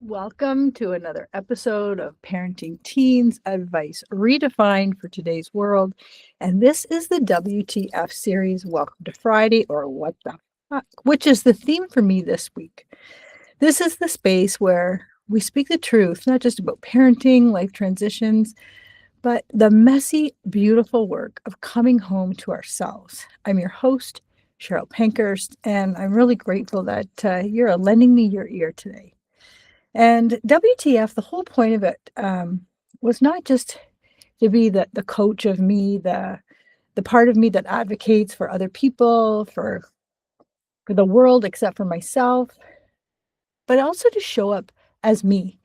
Welcome to another episode of Parenting Teens Advice Redefined for Today's World. And this is the WTF series, Welcome to Friday, or What the Fuck, which is the theme for me this week. This is the space where we speak the truth, not just about parenting, life transitions, but the messy, beautiful work of coming home to ourselves. I'm your host, Cheryl Pankhurst, and I'm really grateful that you're lending me your ear today. And WTF, the whole point of it was not just to be the coach of me, the part of me that advocates for other people, for the world, except for myself, but also to show up as me,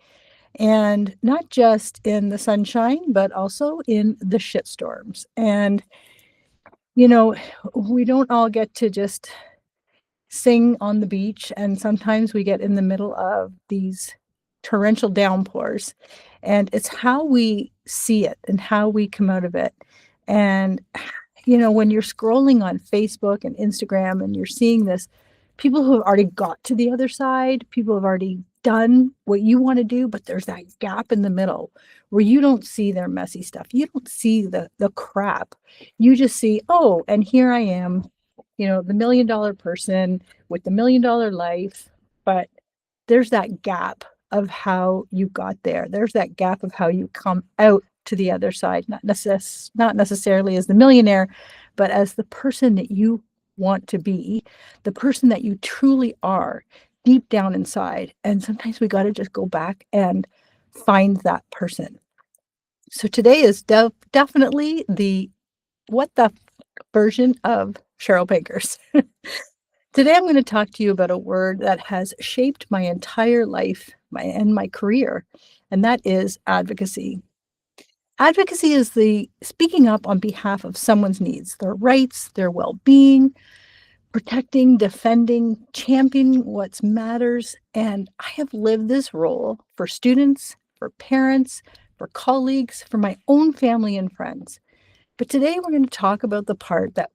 and not just in the sunshine, but also in the shitstorms. And you know, we don't all get to just sing on the beach, and sometimes we get in the middle of these torrential downpours, and it's how we see it and how we come out of it. And when you're scrolling on Facebook and Instagram and you're seeing this, people who have already got to the other side, people have already done what you want to do, but there's that gap in the middle where you don't see their messy stuff. You don't see the crap. You just see, oh, and here I am, the $1 million person with the $1 million life. But there's that gap of how you got there. There's that gap of how you come out to the other side, not necessarily as the millionaire, but as the person that you want to be, the person that you truly are deep down inside. And sometimes we got to just go back and find that person. So today is definitely the what the version of Cheryl Pankhurst. Today, I'm going to talk to you about a word that has shaped my entire life and my career, and that is advocacy. Advocacy is the speaking up on behalf of someone's needs, their rights, their well-being, protecting, defending, championing what matters. And I have lived this role for students, for parents, for colleagues, for my own family and friends. But today we're going to talk about the part that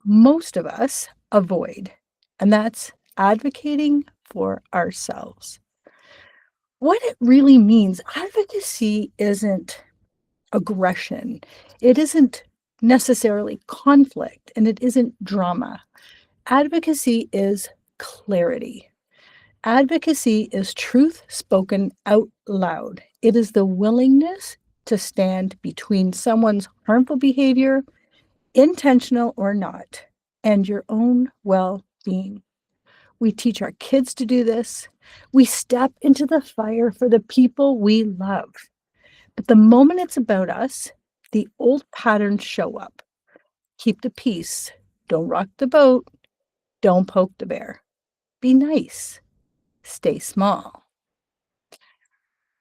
most of us, avoid, and that's advocating for ourselves. What it really means, advocacy isn't aggression, it isn't necessarily conflict, and it isn't drama. Advocacy is clarity. Advocacy is truth spoken out loud. It is the willingness to stand between someone's harmful behavior, intentional or not, and your own well-being. We teach our kids to do this. We step into the fire for the people we love. But the moment it's about us, the old patterns show up. Keep the peace. Don't rock the boat. Don't poke the bear. Be nice. Stay small.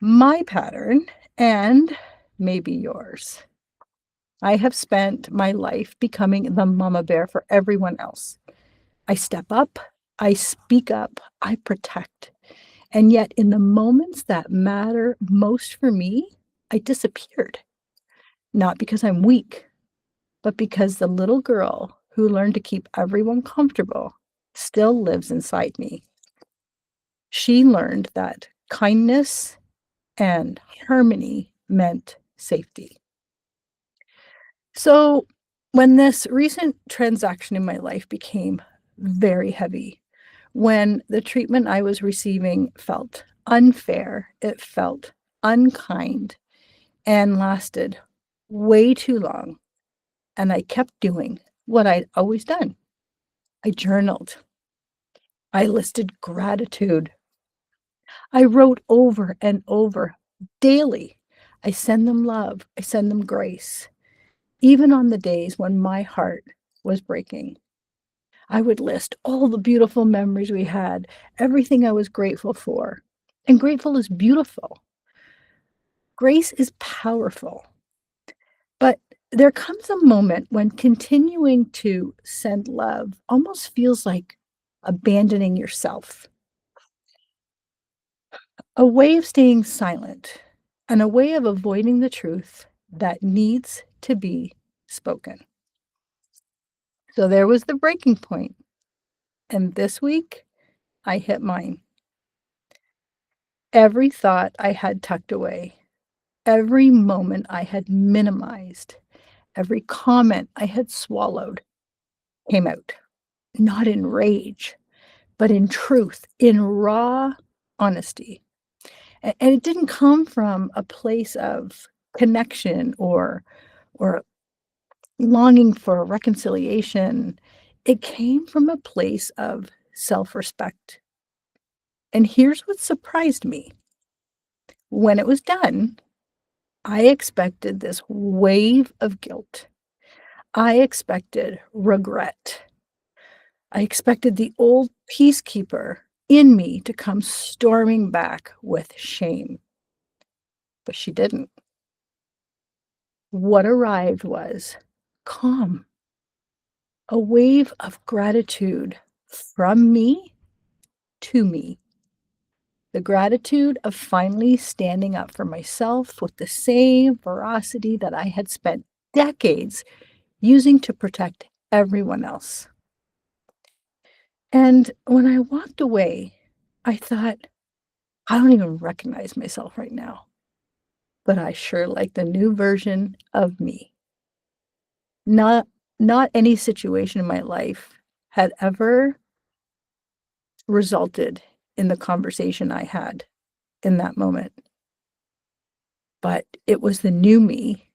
My pattern, and maybe yours. I have spent my life becoming the mama bear for everyone else. I step up, I speak up, I protect. And yet, in the moments that matter most for me, I disappeared. Not because I'm weak, but because the little girl who learned to keep everyone comfortable still lives inside me. She learned that kindness and harmony meant safety. So, when this recent transaction in my life became very heavy, when the treatment I was receiving felt unfair, it felt unkind, and lasted way too long, and I kept doing what I'd always done. I journaled. I listed gratitude. I wrote over and over daily. I send them love. I send them grace. Even on the days when my heart was breaking, I would list all the beautiful memories we had, everything I was grateful for. And grateful is beautiful. Grace is powerful. But there comes a moment when continuing to send love almost feels like abandoning yourself, a way of staying silent, and a way of avoiding the truth that needs to be spoken. So there was the breaking point. And this week, I hit mine. Every thought I had tucked away, every moment I had minimized, every comment I had swallowed came out, not in rage, but in truth, in raw honesty. And it didn't come from a place of connection or longing for reconciliation. It came from a place of self-respect. And here's what surprised me. When it was done, I expected this wave of guilt. I expected regret. I expected the old peacekeeper in me to come storming back with shame, but she didn't. What arrived was calm, a wave of gratitude from me to me. The gratitude of finally standing up for myself with the same veracity that I had spent decades using to protect everyone else. And when I walked away, I thought, I don't even recognize myself right now, but I sure like the new version of me. Not not any situation in my life had ever resulted in the conversation I had in that moment, but it was the new me,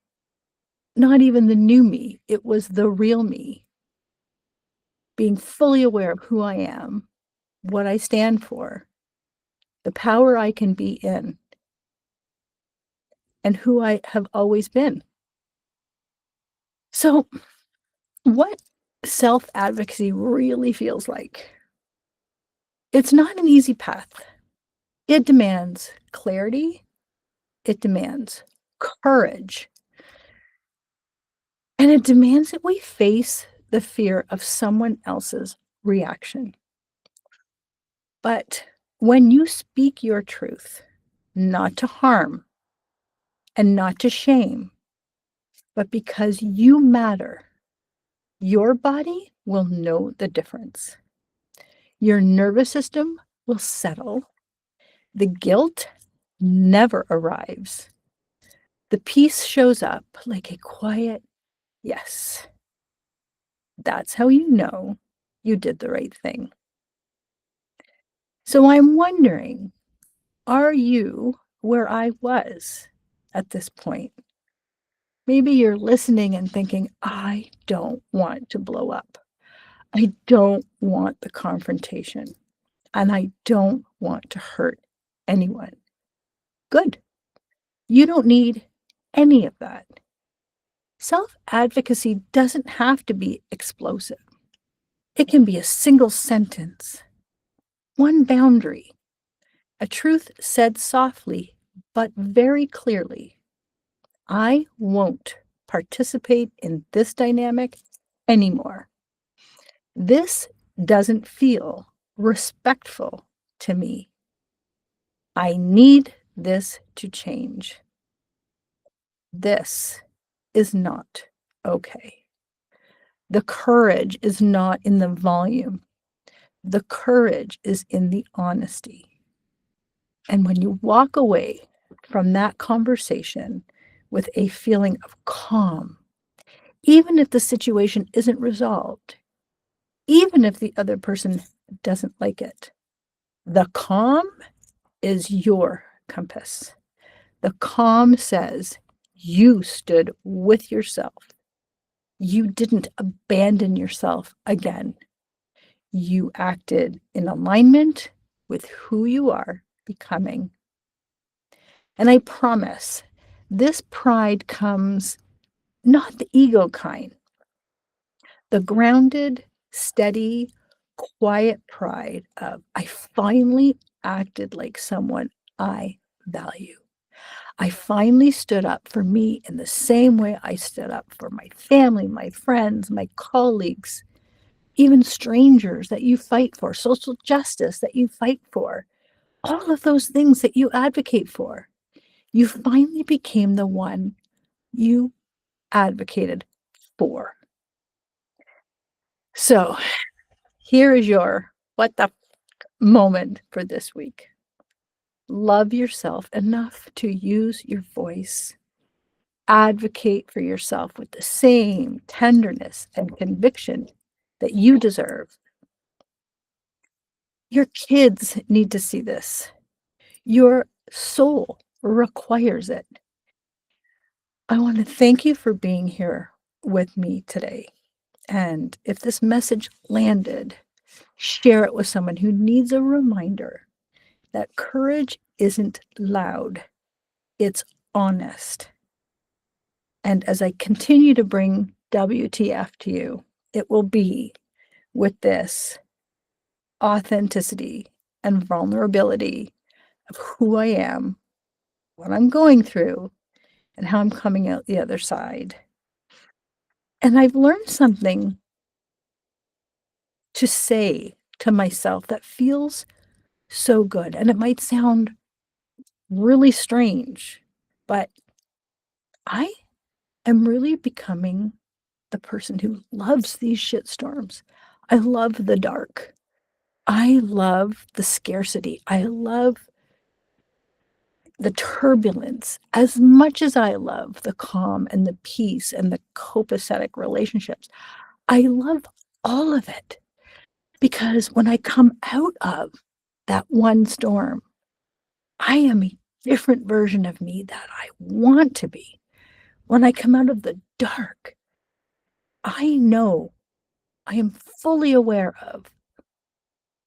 not even the new me, it was the real me, being fully aware of who I am, what I stand for, the power I can be in, and who I have always been. So, what self-advocacy really feels like. It's not an easy path. It demands clarity, it demands courage, and it demands that we face the fear of someone else's reaction. But when you speak your truth, not to harm and not to shame, but because you matter, your body will know the difference. Your nervous system will settle. The guilt never arrives. The peace shows up like a quiet yes. That's how you know you did the right thing. So I'm wondering, are you where I was at this point? Maybe you're listening and thinking, I don't want to blow up. I don't want the confrontation. And I don't want to hurt anyone. Good. You don't need any of that. Self advocacy doesn't have to be explosive, it can be a single sentence, one boundary, a truth said softly but very clearly. I won't participate in this dynamic anymore. This doesn't feel respectful to me. I need this to change. This is not okay. The courage is not in the volume. The courage is in the honesty. And when you walk away from that conversation with a feeling of calm, even if the situation isn't resolved, even if the other person doesn't like it, the calm is your compass. The calm says you stood with yourself. You didn't abandon yourself again. You acted in alignment with who you are becoming. And I promise this pride comes not the ego kind, the grounded, steady, quiet pride of I finally acted like someone I value. I finally stood up for me in the same way I stood up for my family, my friends, my colleagues, even strangers that you fight for, social justice that you fight for, all of those things that you advocate for. You finally became the one you advocated for. So here is your what the moment for this week. love yourself enough to use your voice. Advocate for yourself with the same tenderness and conviction that you deserve. Your kids need to see this. Your soul requires it. I want to thank you for being here with me today. And if this message landed, share it with someone who needs a reminder that courage isn't loud, it's honest. And as I continue to bring WTF to you, it will be with this authenticity and vulnerability of who I am, what I'm going through, and how I'm coming out the other side. And I've learned something to say to myself that feels so good. And it might sound really strange, but I am really becoming the person who loves these shitstorms. I love the dark. I love the scarcity. I love the turbulence as much as I love the calm and the peace and the copacetic relationships. I love all of it because when I come out of that one storm, I am a different version of me that I want to be. When I come out of the dark, I know I am fully aware of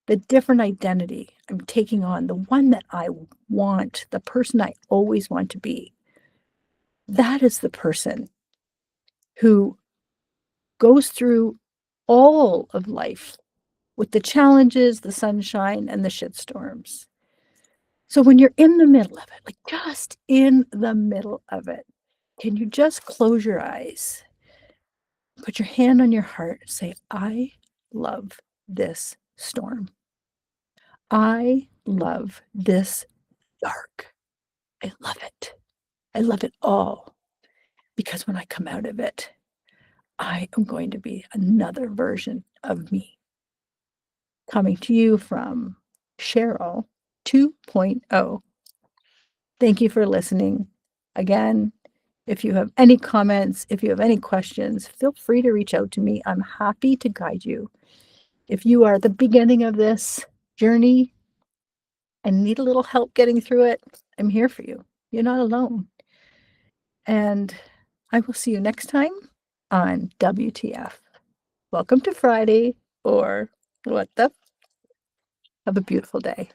the different identity I'm taking on, the one that I want, the person I always want to be. That is the person who goes through all of life with the challenges, the sunshine, and the shitstorms. So when you're in the middle of it, like just in the middle of it, can you just close your eyes, put your hand on your heart, say, I love this storm. I love this dark. I love it. I love it all because when I come out of it, I am going to be another version of me. Coming to you from Cheryl 2.0. Thank you for listening. Again, if you have any comments, if you have any questions, feel free to reach out to me. I'm happy to guide you. If you are at the beginning of this journey and need a little help getting through it, I'm here for you. You're not alone. And I will see you next time on WTF. Welcome to Friday, or what the? Have a beautiful day.